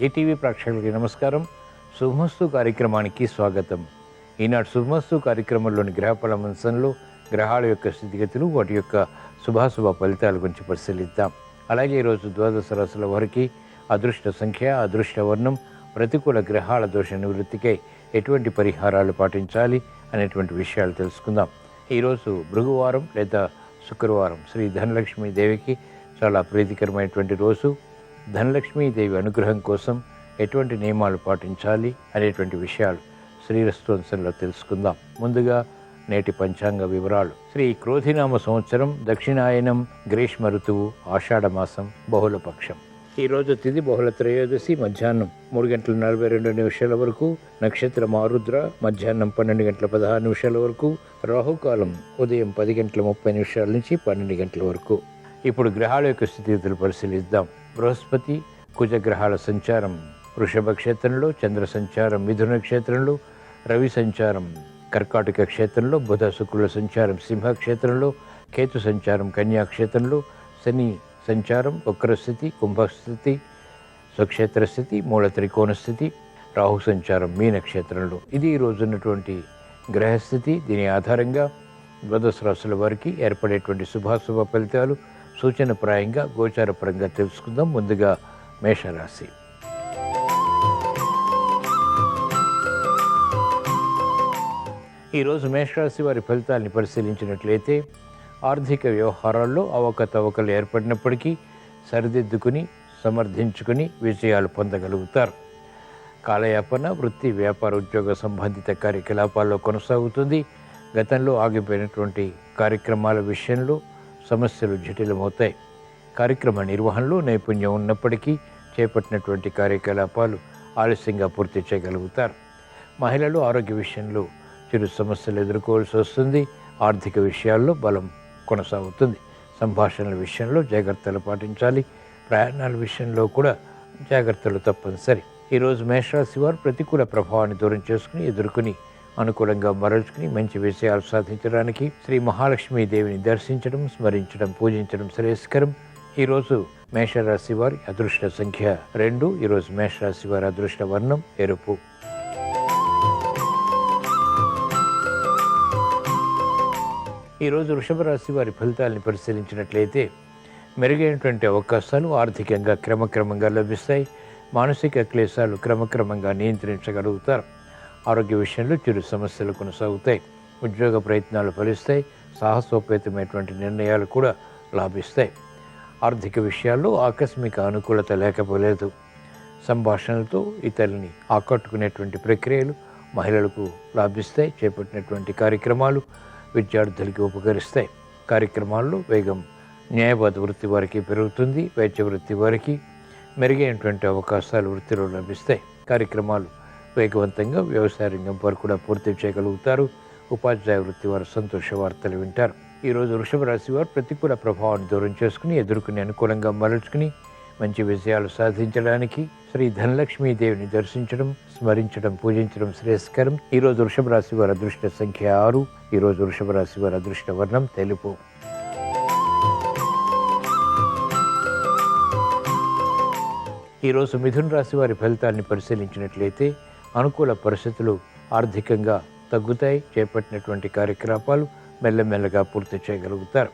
ETV ప్రేక్షకులకి నమస్కారం. శుభమస్తు కార్యక్రమానికి స్వాగతం. ఈనాడు శుభమస్తు కార్యక్రమంలోని గ్రహఫల అంశంలో గ్రహాల యొక్క స్థితిగతులు, వాటి యొక్క శుభాశుభ ఫలితాల గురించి పరిశీలిద్దాం. అలాగే ఈరోజు ద్వాదశ రాశుల వారికి అదృష్ట సంఖ్య, అదృష్ట వర్ణం, ప్రతికూల గ్రహాల దోష నివృత్తికై ఎటువంటి పరిహారాలు పాటించాలి అనేటువంటి విషయాలు తెలుసుకుందాం. ఈరోజు భృగువారం లేదా శుక్రవారం. శ్రీ ధనలక్ష్మీదేవికి చాలా ప్రీతికరమైనటువంటి రోజు. ధనలక్ష్మీదేవి అనుగ్రహం కోసం ఎటువంటి నియమాలు పాటించాలి అనేటువంటి విషయాలు శ్రీరస్తు అంశంలో తెలుసుకుందాం. ముందుగా నేటి పంచాంగ వివరాలు. శ్రీ క్రోధినామ సంవత్సరం, దక్షిణాయనం, గ్రీష్మ ఋతువు, ఆషాఢమాసం, బహుళపక్షం. ఈరోజు తిథి బహుళ త్రయోదశి, మధ్యాహ్నం 3:42 వరకు, నక్షత్రం ఆరుద్ర, మధ్యాహ్నం 12:16 వరకు, రాహుకాలం ఉదయం 10:30 నుంచి 12 వరకు. ఇప్పుడు గ్రహాల యొక్క స్థితిగతులు పరిశీలిద్దాం. బృహస్పతి, కుజ గ్రహాల సంచారం వృషభ క్షేత్రంలో, చంద్ర సంచారం మిథున క్షేత్రంలో, రవి సంచారం కర్కాటక క్షేత్రంలో, బుధ శుక్రుల సంచారం సింహ క్షేత్రంలో, కేతు సంచారం కన్యా క్షేత్రంలో, శని సంచారం వక్రస్థితి, కుంభస్థితి, స్వక్షేత్ర స్థితి, మూల త్రికోణ స్థితి, రాహు సంచారం మీన క్షేత్రంలో. ఇది ఈరోజు ఉన్నటువంటి గ్రహస్థితి. దీని ఆధారంగా ద్వాదశ రాశుల వారికి ఏర్పడేటువంటి శుభాశుభ ఫలితాలు సూచనప్రాయంగా గోచారపరంగా తెలుసుకుందాం. ముందుగా మేషరాశి. ఈరోజు మేషరాశి వారి ఫలితాలని పరిశీలించినట్లయితే ఆర్థిక వ్యవహారాల్లో అవకతవకలు ఏర్పడినప్పటికీ సరిదిద్దుకుని సమర్థించుకుని విజయాలు పొందగలుగుతారు. కాలయాపన, వృత్తి, వ్యాపార, ఉద్యోగ సంబంధిత కార్యకలాపాల్లో కొనసాగుతుంది. గతంలో ఆగిపోయినటువంటి కార్యక్రమాల విషయంలో సమస్యలు జటిలమవుతాయి. కార్యక్రమ నిర్వహణలో నైపుణ్యం ఉన్నప్పటికీ చేపట్టినటువంటి కార్యకలాపాలు ఆలస్యంగా పూర్తి చేయగలుగుతారు. మహిళలు ఆరోగ్య విషయంలో చిరు సమస్యలు ఎదుర్కోవాల్సి వస్తుంది. ఆర్థిక విషయాల్లో బలం కొనసాగుతుంది. సంభాషణల విషయంలో జాగ్రత్తలు పాటించాలి. ప్రయాణాల విషయంలో కూడా జాగ్రత్తలు తప్పనిసరి. ఈరోజు మేషరాశి వారు ప్రతికూల ప్రభావాన్ని దూరం చేసుకుని ఎదుర్కొని అనుకూలంగా మరల్చుకుని మంచి విషయాలు సాధించడానికి శ్రీ మహాలక్ష్మీదేవిని దర్శించడం, స్మరించడం, పూజించడం శ్రేయస్కరం. ఈరోజు మేషరాశి వారి అదృష్ట సంఖ్య 2. ఈరోజు మేషరాశి వారి అదృష్ట వర్ణం ఎరుపు. ఈరోజు వృషభ రాశి వారి ఫలితాలను పరిశీలించినట్లయితే మెరుగైనటువంటి అవకాశాలు ఆర్థికంగా క్రమక్రమంగా లభిస్తాయి. మానసిక క్లేశాలు క్రమక్రమంగా నియంత్రించగలుగుతారు. ఆరోగ్య విషయంలో చిరు సమస్యలు కొనసాగుతాయి. ఉద్యోగ ప్రయత్నాలు ఫలిస్తాయి. సాహసోపేతమైనటువంటి నిర్ణయాలు కూడా లాభిస్తాయి. ఆర్థిక విషయాల్లో ఆకస్మిక అనుకూలత లేకపోలేదు. సంభాషణలతో ఇతరులని ఆకట్టుకునేటువంటి ప్రక్రియలు మహిళలకు లాభిస్తాయి. చేపట్టినటువంటి కార్యక్రమాలు విద్యార్థులకి ఉపకరిస్తాయి. కార్యక్రమాల్లో వేగం న్యాయవాద వృత్తి వారికి పెరుగుతుంది. వైద్య వృత్తి వారికి మెరుగైనటువంటి అవకాశాలు వృత్తిలో లభిస్తాయి. కార్యక్రమాలు వేగవంతంగా వ్యవసాయ రంగం వారు కూడా పూర్తి చేయగలుగుతారు. ఉపాధ్యాయ వృత్తి వారు సంతోష వార్తలు వింటారు. ఈరోజు వృషభ రాశి వారు ప్రతికూల ప్రభావాన్ని దూరం చేసుకుని ఎదుర్కొని అనుకూలంగా మరల్చుకుని మంచి విజయాలు సాధించడానికి శ్రీ ధనలక్ష్మీదేవిని దర్శించడం, స్మరించడం, పూజించడం శ్రేయస్కరం. ఈరోజు వృషభ రాశి వారి అదృష్ట సంఖ్య 6. ఈరోజు వృషభ రాశి వారి అదృష్ట వర్ణం తెలుపు. ఈరోజు మిథున రాశి వారి ఫలితాన్ని పరిశీలించినట్లయితే అనుకూల పరిస్థితులు ఆర్థికంగా తగ్గుతాయి. చేపట్టినటువంటి కార్యకలాపాలు మెల్లమెల్లగా పూర్తి చేయగలుగుతారు.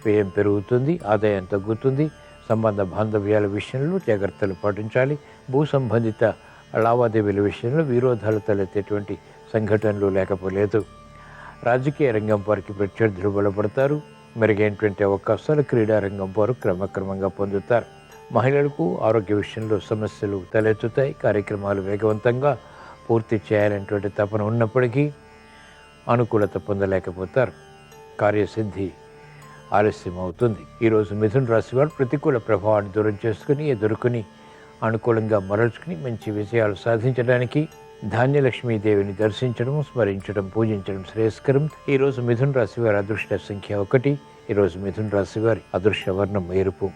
వ్యయం పెరుగుతుంది, ఆదాయం తగ్గుతుంది. సంబంధ బాంధవ్యాల విషయంలో జాగ్రత్తలు పాటించాలి. భూ సంబంధిత లావాదేవీల విషయంలో విరోధాలు తలెత్తేటువంటి సంఘటనలు లేకపోలేదు. రాజకీయ రంగం వారికి ప్రత్యర్థులు బలపడతారు. మెరుగైనటువంటి అవకాశాలు క్రీడారంగం వారు క్రమక్రమంగా పొందుతారు. మహిళలకు ఆరోగ్య విషయంలో సమస్యలు తలెత్తుతాయి. కార్యక్రమాలు వేగవంతంగా పూర్తి చేయాలనేటువంటి తపన ఉన్నప్పటికీ అనుకూలత పొందలేకపోతారు. కార్యసిద్ధి ఆలస్యం అవుతుంది. ఈరోజు మిథున రాశి వారు ప్రతికూల ప్రభావాన్ని దూరం చేసుకుని ఎదుర్కొని అనుకూలంగా మరల్చుకుని మంచి విజయాలు సాధించడానికి ధాన్యలక్ష్మీదేవిని దర్శించడం, స్మరించడం, పూజించడం శ్రేయస్కరం. ఈరోజు మిథున రాశి వారి అదృష్ట సంఖ్య 1. ఈరోజు మిథున రాశి వారి అదృష్ట వర్ణం ఎరుపు.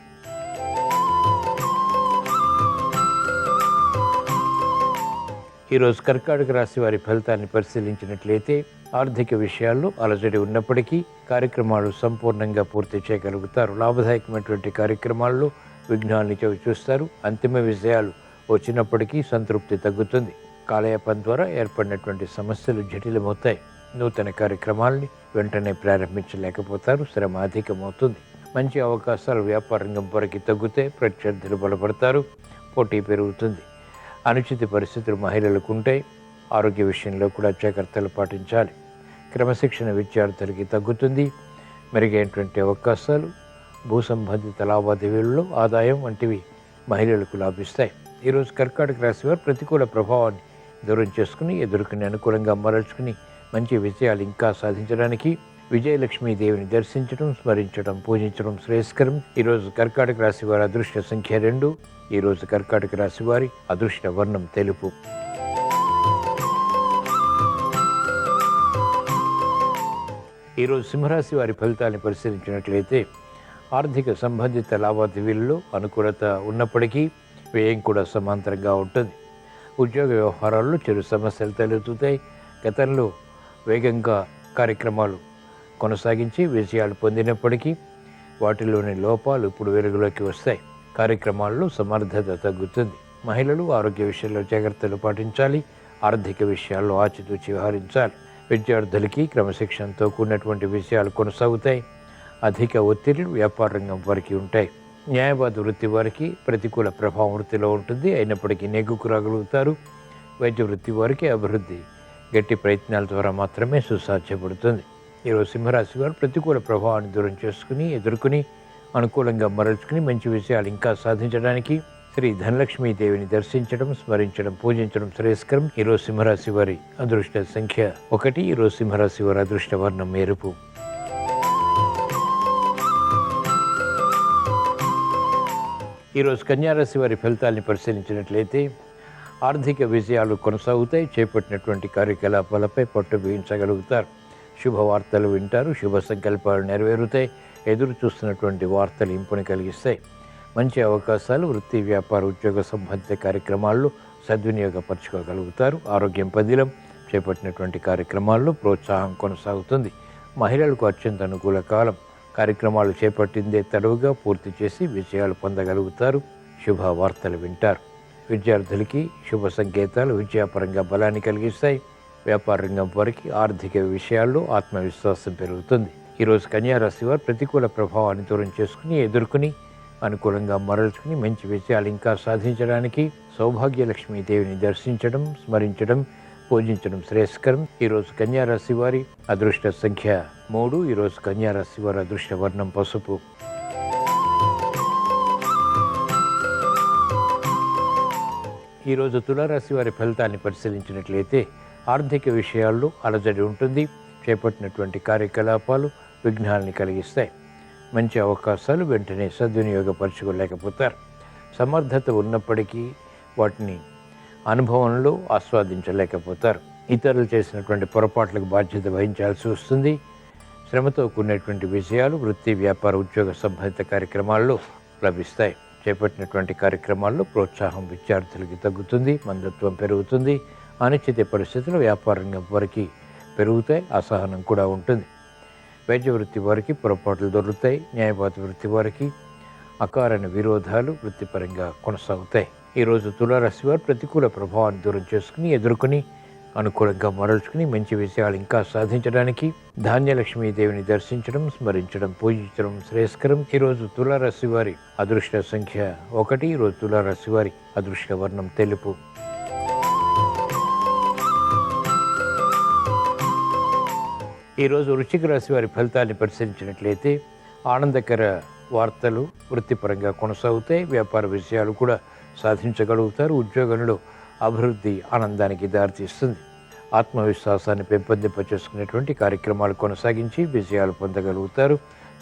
ఈరోజు కర్కాటక రాశి వారి ఫలితాన్ని పరిశీలించినట్లయితే ఆర్థిక విషయాల్లో అలజడి ఉన్నప్పటికీ కార్యక్రమాలు సంపూర్ణంగా పూర్తి చేయగలుగుతారు. లాభదాయకమైనటువంటి కార్యక్రమాల్లో విఘ్నాల్ని చవి చూస్తారు. అంతిమ విజయాలు వచ్చినప్పటికీ సంతృప్తి తగ్గుతుంది. కాలయాపన ద్వారా ఏర్పడినటువంటి సమస్యలు జటిలమవుతాయి. నూతన కార్యక్రమాల్ని వెంటనే ప్రారంభించలేకపోతారు. శ్రమ అధికమవుతుంది. మంచి అవకాశాలు వ్యాపార రంగం వరకు తగ్గితే ప్రత్యర్థులు బలపడతారు. పోటీ పెరుగుతుంది. అనుచిత పరిస్థితులు మహిళలకు ఉంటాయి. ఆరోగ్య విషయంలో కూడా జాగ్రత్తలు పాటించాలి. క్రమశిక్షణ విద్యార్థులకి తగ్గుతుంది. మెరుగైనటువంటి అవకాశాలు, భూ సంబంధిత లావాదేవీలలో ఆదాయం వంటివి మహిళలకు లాభిస్తాయి. ఈరోజు కర్కాటక రాశి వారు ప్రతికూల ప్రభావాన్ని దూరం చేసుకుని ఎదుర్కొని అనుకూలంగా మరల్చుకుని మంచి విజయాలు ఇంకా సాధించడానికి విజయలక్ష్మీదేవిని దర్శించడం, స్మరించడం, పూజించడం శ్రేయస్కరం. ఈరోజు కర్కాటక రాశి వారి అదృష్ట సంఖ్య 2. ఈరోజు కర్కాటక రాశి వారి అదృష్ట వర్ణం తెలుపు. ఈరోజు సింహరాశి వారి ఫలితాన్ని పరిశీలించినట్లయితే ఆర్థిక సంబంధిత లావాదేవీల్లో అనుకూలత ఉన్నప్పటికీ వ్యయం కూడా సమాంతరంగా ఉంటుంది. ఉద్యోగ వ్యవహారాల్లో చిరు సమస్యలు తలెత్తుతాయి. గతంలో వేగంగా కార్యక్రమాలు కొనసాగించి విజయాలు పొందినప్పటికీ వాటిలోని లోపాలు ఇప్పుడు వెలుగులోకి వస్తాయి. కార్యక్రమాల్లో సమర్థత తగ్గుతుంది. మహిళలు ఆరోగ్య విషయంలో జాగ్రత్తలు పాటించాలి. ఆర్థిక విషయాల్లో ఆచితూచి వ్యవహరించాలి. విద్యార్థులకి క్రమశిక్షణతో కూడినటువంటి విషయాలు కొనసాగుతాయి. అధిక ఒత్తిళ్లు వ్యాపార రంగం వారికి ఉంటాయి. న్యాయవాద వృత్తి వారికి ప్రతికూల ప్రభావం వృత్తిలో ఉంటుంది. అయినప్పటికీ నెగ్గుకు రాగలుగుతారు. వైద్య వృత్తి వారికి అభివృద్ధి గట్టి ప్రయత్నాల ద్వారా మాత్రమే సుసాధ్యపడుతుంది. ఈరోజు సింహరాశి వారు ప్రతికూల ప్రభావాన్ని దూరం చేసుకుని ఎదుర్కొని అనుకూలంగా మరల్చుకుని మంచి విషయాలు ఇంకా సాధించడానికి శ్రీ ధనలక్ష్మీదేవిని దర్శించడం, స్మరించడం, పూజించడం శ్రేయస్కరం. ఈరోజు సింహరాశి వారి అదృష్ట సంఖ్య 1. ఈరోజు సింహరాశి వారి అదృష్ట వర్ణం ఎరుపు. ఈరోజు కన్యారాశి వారి ఫలితాన్ని పరిశీలించినట్లయితే ఆర్థిక విజయాలు కొనసాగుతాయి. చేపట్టినటువంటి కార్యకలాపాలపై పట్టు బిగించగలుగుతారు. శుభవార్తలు వింటారు. శుభ సంకల్పాలు నెరవేరుతాయి. ఎదురు చూస్తున్నటువంటి వార్తలు ఇంపుని కలిగిస్తాయి. మంచి అవకాశాలు వృత్తి, వ్యాపార, ఉద్యోగ సంబంధిత కార్యక్రమాల్లో సద్వినియోగపరచుకోగలుగుతారు. ఆరోగ్యం పదిలం. చేపట్టినటువంటి కార్యక్రమాల్లో ప్రోత్సాహం కొనసాగుతుంది. మహిళలకు అత్యంత అనుకూల కాలం. కార్యక్రమాలు చేపట్టిందే తడవుగా పూర్తి చేసి విజయాలు పొందగలుగుతారు. శుభవార్తలు వింటారు. విద్యార్థులకి శుభ సంకేతాలు విద్యాపరంగా బలాన్ని కలిగిస్తాయి. వ్యాపార రంగం వారికి ఆర్థిక విషయాల్లో ఆత్మవిశ్వాసం పెరుగుతుంది. ఈరోజు కన్యారాశి వారు ప్రతికూల ప్రభావాన్ని దూరం చేసుకుని ఎదుర్కొని అనుకూలంగా మరల్చుకుని మంచి విజయాలు ఇంకా సాధించడానికి సౌభాగ్యలక్ష్మీదేవిని దర్శించడం, స్మరించడం, పూజించడం శ్రేయస్కరం. ఈరోజు కన్యారాశి వారి అదృష్ట సంఖ్య 3. ఈరోజు కన్యారాశి వారి అదృష్ట వర్ణం పసుపు. ఈరోజు తులారాశి వారి ఫలితాన్ని పరిశీలించినట్లయితే ఆర్థిక విషయాల్లో అలజడి ఉంటుంది. చేపట్టినటువంటి కార్యకలాపాలు విఘ్నాలని కలిగిస్తాయి. మంచి అవకాశాలు వెంటనే సద్వినియోగపరచుకోలేకపోతారు. సమర్థత ఉన్నప్పటికీ వాటిని అనుభవంలో ఆస్వాదించలేకపోతారు. ఇతరులు చేసినటువంటి పొరపాట్లకు బాధ్యత వహించాల్సి వస్తుంది. శ్రమతో కూడినటువంటి విజయాలు వృత్తి, వ్యాపార, ఉద్యోగ సంబంధిత కార్యక్రమాల్లో లభిస్తాయి. చేపట్టినటువంటి కార్యక్రమాల్లో ప్రోత్సాహం విద్యార్థులకి తగ్గుతుంది. మందత్వం పెరుగుతుంది. అనిశ్చిత పరిస్థితులు వ్యాపార రంగం వారికి పెరుగుతాయి. అసహనం కూడా ఉంటుంది. వైద్య వృత్తి వారికి పొరపాట్లు దొరుకుతాయి. న్యాయవాద వృత్తి వారికి అకారణ విరోధాలు వృత్తిపరంగా కొనసాగుతాయి. ఈరోజు తులారాశి వారు ప్రతికూల ప్రభావాన్ని దూరం చేసుకుని ఎదుర్కొని అనుకూలంగా మరల్చుకుని మంచి విషయాలు ఇంకా సాధించడానికి ధాన్యలక్ష్మీదేవిని దర్శించడం, స్మరించడం, పూజించడం శ్రేయస్కరం. ఈరోజు తులారాశి వారి అదృష్ట సంఖ్య 1. ఈరోజు తులారాశి వారి అదృష్ట వర్ణం తెలుపు. ఈరోజు వృశ్చిక రాశి వారి ఫలితాన్ని పరిశీలించినట్లయితే ఆనందకర వార్తలు వృత్తిపరంగా కొనసాగుతాయి. వ్యాపార విషయాలు కూడా సాధించగలుగుతారు. ఉద్యోగంలో అభివృద్ధి ఆనందానికి దారితీస్తుంది. ఆత్మవిశ్వాసాన్ని పెంపొందింపచేసుకునేటువంటి కార్యక్రమాలు కొనసాగించి విజయాలు పొందగలుగుతారు.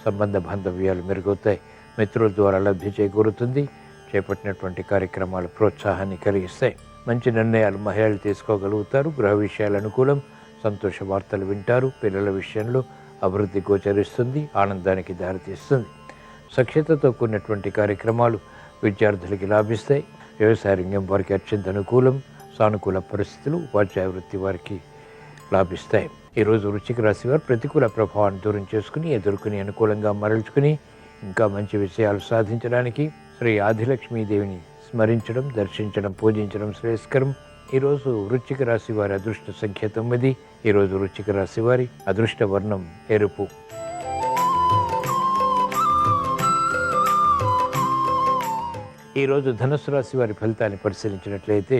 సంబంధ బాంధవ్యాలు మెరుగవుతాయి. మిత్రుల ద్వారా లబ్ధి చేకూరుతుంది. చేపట్టినటువంటి కార్యక్రమాలు ప్రోత్సాహాన్ని కలిగిస్తాయి. మంచి నిర్ణయాలు మహిళలు తీసుకోగలుగుతారు. గృహ విషయాలు అనుకూలం. సంతోష వార్తలు వింటారు. పిల్లల విషయంలో అభివృద్ధి గోచరిస్తుంది. ఆనందానికి దారితీస్తుంది. సఖ్యతతో కూడినటువంటి కార్యక్రమాలు విద్యార్థులకి లాభిస్తాయి. వ్యవసాయ రంగం వారికి అత్యంత అనుకూలం. సానుకూల పరిస్థితులు ఉపాధ్యాయ వృత్తి వారికి లాభిస్తాయి. ఈరోజు వృశ్చిక రాశి వారు ప్రతికూల ప్రభావాన్ని దూరం చేసుకుని ఎదుర్కొని అనుకూలంగా మరల్చుకుని ఇంకా మంచి విషయాలు సాధించడానికి శ్రీ ఆదిలక్ష్మీదేవిని స్మరించడం, దర్శించడం, పూజించడం శ్రేయస్కరం. ఈరోజు వృశ్చిక రాశి వారి అదృష్ట సంఖ్య 9. ఈరోజు వృశ్చిక రాశి వారి అదృష్ట వర్ణం ఎరుపు. ఈరోజు ధనుస్సు రాశి వారి ఫలితాన్ని పరిశీలించినట్లయితే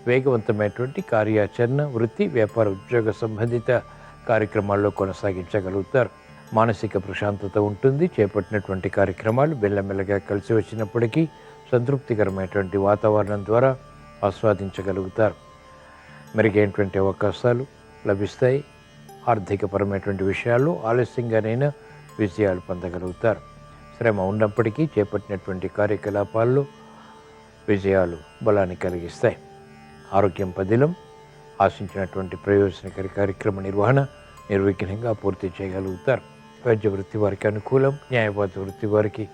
వేగవంతమైనటువంటి కార్యాచరణ, వృత్తి, వ్యాపార, ఉద్యోగ సంబంధిత కార్యక్రమాల్లో కొనసాగించగలుగుతారు. మానసిక ప్రశాంతత ఉంటుంది. చేపట్టినటువంటి కార్యక్రమాలు మెల్లమెల్లగా కలిసి వచ్చినప్పటికీ సంతృప్తికరమైనటువంటి వాతావరణం ద్వారా ఆస్వాదించగలుగుతారు. మెరుగైనటువంటి అవకాశాలు లభిస్తాయి. ఆర్థికపరమైనటువంటి విషయాల్లో ఆలస్యంగానైనా విజయాలు పొందగలుగుతారు. శ్రమ ఉన్నప్పటికీ చేపట్టినటువంటి కార్యకలాపాల్లో విజయాలు బలాన్ని కలిగిస్తాయి. ఆరోగ్యం పదిలం. ఆశించినటువంటి ప్రయోజనకర కార్యక్రమ నిర్వహణ నిర్విఘ్నంగా పూర్తి చేయగలుగుతారు. వైద్య వృత్తి వారికి అనుకూలం. న్యాయవాద వృత్తి వారికి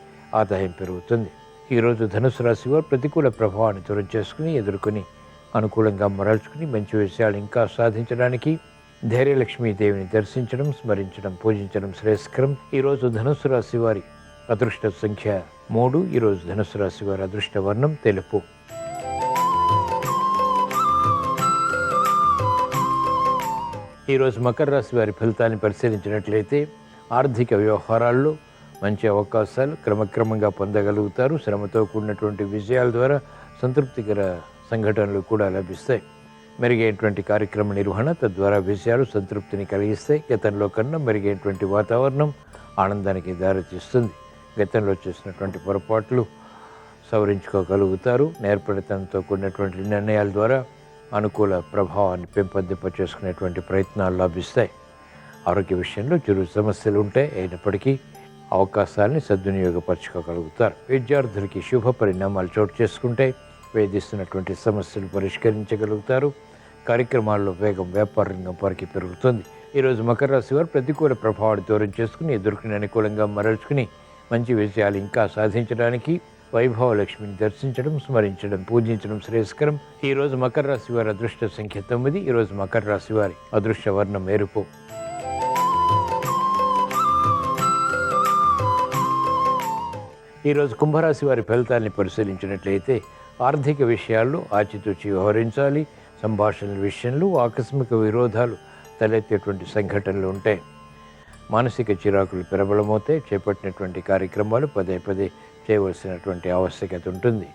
ఆదాయం పెరుగుతుంది. ఈరోజు ధనుసు రాశి వారు ప్రతికూల ప్రభావాన్ని దూరం చేసుకుని ఎదుర్కొని అనుకూలంగా మరల్చుకుని మంచి విషయాలు ఇంకా సాధించడానికి ధైర్యలక్ష్మీదేవిని దర్శించడం, స్మరించడం, పూజించడం శ్రేయస్కరం. ఈరోజు ధనుసు రాశి వారి అదృష్ట సంఖ్య 3. ఈరోజు ధనుసు రాశి వారి అదృష్ట వర్ణం తెలుపు. ఈరోజు మకర రాశి వారి ఫలితాన్ని పరిశీలించినట్లయితే ఆర్థిక వ్యవహారాల్లో మంచి అవకాశాలు క్రమక్రమంగా పొందగలుగుతారు. శ్రమతో కూడినటువంటి విజయాల ద్వారా సంతృప్తికర సంఘటనలు కూడా లభిస్తాయి. మెరుగైనటువంటి కార్యక్రమ నిర్వహణ తద్వారా విజయాలు సంతృప్తిని కలిగిస్తాయి. గతంలో కన్నా మెరుగైనటువంటి వాతావరణం ఆనందానికి దారితీస్తుంది. గతంలో చేసినటువంటి పొరపాట్లు సవరించుకోగలుగుతారు. నేర్పరితనంతో కూడినటువంటి నిర్ణయాల ద్వారా అనుకూల ప్రభావాన్ని పెంపొందింప చేసుకునేటువంటి ప్రయత్నాలు లభిస్తాయి. ఆరోగ్య విషయంలో చిరు సమస్యలు ఉంటాయి. అయినప్పటికీ అవకాశాలని సద్వినియోగపరచుకోగలుగుతారు. విద్యార్థులకి శుభ పరిణామాలు చోటు చేసుకుంటాయి. వేధిస్తున్నటువంటి సమస్యలు పరిష్కరించగలుగుతారు. కార్యక్రమాల్లో వేగం వ్యాపార రంగం వారికి పెరుగుతుంది. ఈరోజు మకర రాశి వారు ప్రతికూల ప్రభావాన్ని దూరం చేసుకుని ఎదుర్కొని అనుకూలంగా మరల్చుకుని మంచి విజయాలు ఇంకా సాధించడానికి వైభవ లక్ష్మిని దర్శించడం, స్మరించడం, పూజించడం శ్రేయస్కరం. ఈరోజు మకర రాశి వారి అదృష్ట సంఖ్య 9. ఈరోజు మకర రాశి వారి అదృష్ట వర్ణం ఎరుపు. ఈరోజు కుంభరాశి వారి ఫలితాన్ని పరిశీలించినట్లయితే ఆర్థిక విషయాల్లో ఆచితూచి వ్యవహరించాలి. సంభాషణల విషయంలో ఆకస్మిక విరోధాలు తలెత్తేటువంటి సంఘటనలు ఉంటాయి. మానసిక చిరాకులు ప్రబలమవుతాయి. చేపట్టినటువంటి కార్యక్రమాలు పదే పదే చేయవలసినటువంటి ఆవశ్యకత ఉంటుంది.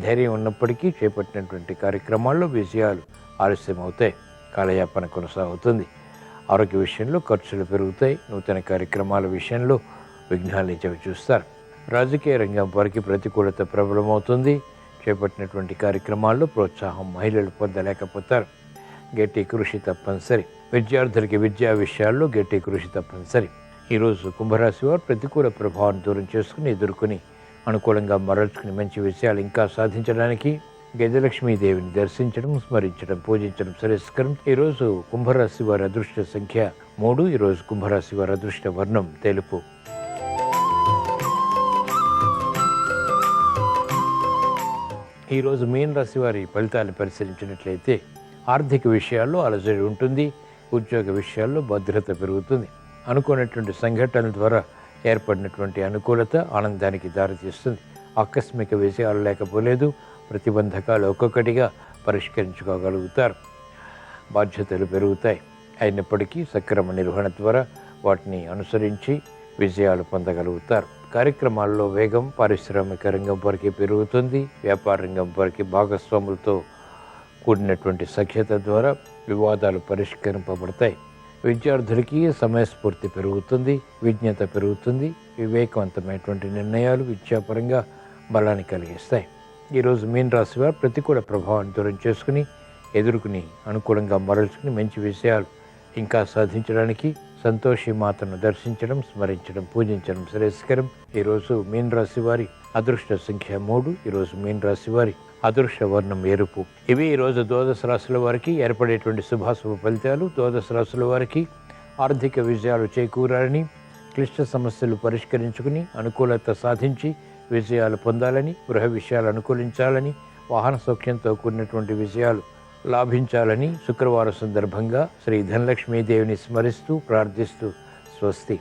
ధైర్యం ఉన్నప్పటికీ చేపట్టినటువంటి కార్యక్రమాల్లో విజయాలు ఆలస్యం అవుతాయి. కాలయాపన కొనసాగుతుంది. ఆరోగ్య విషయంలో ఖర్చులు పెరుగుతాయి. నూతన కార్యక్రమాల విషయంలో విఘ్నాలు చవి చూస్తారు. రాజకీయ రంగం వారికి ప్రతికూలత ప్రబలమవుతుంది. చేపట్టినటువంటి కార్యక్రమాల్లో ప్రోత్సాహం మహిళలు పొందలేకపోతారు. గట్టి కృషి తప్పనిసరి. విద్యార్థులకి విద్యా విషయాల్లో గట్టి కృషి తప్పనిసరి. ఈరోజు కుంభరాశి వారు ప్రతికూల ప్రభావాన్ని దూరం చేసుకుని ఎదుర్కొని అనుకూలంగా మరల్చుకుని మంచి విషయాలు ఇంకా సాధించడానికి గజలక్ష్మీదేవిని దర్శించడం, స్మరించడం, పూజించడం శ్రేయస్కరం. ఈరోజు కుంభరాశి వారి అదృష్ట సంఖ్య 3. ఈరోజు కుంభరాశి వారి అదృష్ట వర్ణం తెలుపు. ఈరోజు మీన రాశి వారి ఫలితాన్ని పరిశీలించినట్లయితే ఆర్థిక విషయాల్లో అలజడి ఉంటుంది. ఉద్యోగ విషయాల్లో భద్రత పెరుగుతుంది. అనుకున్నటువంటి సంఘటనల ద్వారా ఏర్పడినటువంటి అనుకూలత ఆనందానికి దారితీస్తుంది. ఆకస్మిక విషయాలు లేకపోలేదు. ప్రతిబంధకాలు ఒక్కొక్కటిగా పరిష్కరించుకోగలుగుతారు. బాధ్యతలు పెరుగుతాయి. అయినప్పటికీ సక్రమ నిర్వహణ ద్వారా వాటిని అనుసరించి విజయాలు పొందగలుగుతారు. కార్యక్రమాల్లో వేగం పారిశ్రామిక రంగం వరకు పెరుగుతుంది. వ్యాపార రంగం వరకు భాగస్వాములతో కూడినటువంటి సఖ్యత ద్వారా వివాదాలు పరిష్కరింపబడతాయి. విద్యార్థులకి సమయస్ఫూర్తి పెరుగుతుంది. విజ్ఞత పెరుగుతుంది. వివేకవంతమైనటువంటి నిర్ణయాలు విద్యాపరంగా బలాన్ని కలిగిస్తాయి. ఈరోజు మీన రాశి వారు ప్రతికూల ప్రభావాన్ని దూరం చేసుకుని ఎదుర్కొని అనుకూలంగా మరల్చుకుని మంచి విషయాలు ఇంకా సాధించడానికి సంతోషి మాతను దర్శించడం, స్మరించడం, పూజించడం శ్రేయస్కరం. ఈరోజు మీన రాశి వారి అదృష్ట సంఖ్య 3. ఈరోజు మీన రాశి వారి అదృష్ట వర్ణం ఎరుపు. ఇవి ఈరోజు ద్వాదశ రాశుల వారికి ఏర్పడేటువంటి శుభాశుభ ఫలితాలు. ద్వాదశ రాశుల వారికి ఆర్థిక విజయాలు చేకూరాలని, క్లిష్ట సమస్యలు పరిష్కరించుకుని అనుకూలత సాధించి విజయాలు పొందాలని, గృహ విషయాలు అనుకూలించాలని, వాహన సౌఖ్యంతో కూడినటువంటి విజయాలు లాభించాలని శుక్రవారం సందర్భంగా శ్రీ ధనలక్ష్మీదేవిని స్మరిస్తూ ప్రార్థిస్తూ స్వస్తి.